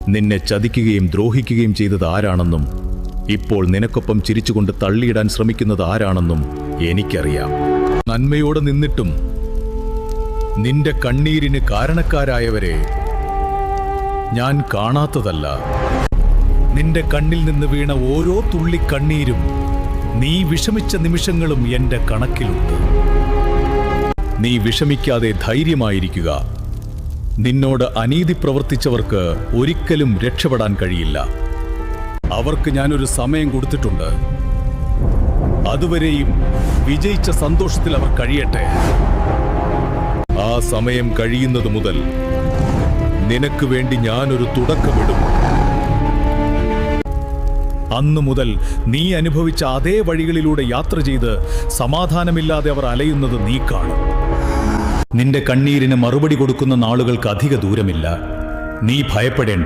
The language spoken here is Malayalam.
നിന്നെ ചതിക്കുകയും ദ്രോഹിക്കുകയും ചെയ്തത് ആരാണെന്നും ഇപ്പോൾ നിനക്കൊപ്പം ചിരിച്ചുകൊണ്ട് തള്ളിയിടാൻ ശ്രമിക്കുന്നത് ആരാണെന്നും എനിക്കറിയാം. നന്മയോടെ നിന്നിട്ടും നിന്റെ കണ്ണീരിന് കാരണക്കാരായവരെ ഞാൻ കാണാത്തതല്ല. നിന്റെ കണ്ണിൽ നിന്ന് വീണ ഓരോ തുള്ളി കണ്ണീരും, നീ വിഷമിച്ച നിമിഷങ്ങളും എന്റെ കണക്കിലുണ്ട്. നീ വിഷമിക്കാതെ ധൈര്യമായിരിക്കുക. നിന്നോട് അനീതി പ്രവർത്തിച്ചവർക്ക് ഒരിക്കലും രക്ഷപ്പെടാൻ കഴിയില്ല. അവർക്ക് ഞാനൊരു സമയം കൊടുത്തിട്ടുണ്ട്. അതുവരെയും വിജയിച്ച സന്തോഷത്തിൽ അവർ കഴിയട്ടെ. ആ സമയം കഴിയുന്നത് മുതൽ നിനക്ക് വേണ്ടി ഞാനൊരു തുടക്കമിടും. അന്നു മുതൽ നീ അനുഭവിച്ച അതേ വഴികളിലൂടെ യാത്ര ചെയ്ത് സമാധാനമില്ലാതെ അവർ അലയുന്നത് നീ കാണും. നിന്റെ കണ്ണീരിന് മറുപടി കൊടുക്കുന്ന നാളുകൾക്ക് അധിക ദൂരമില്ല. നീ ഭയപ്പെടേണ്ട.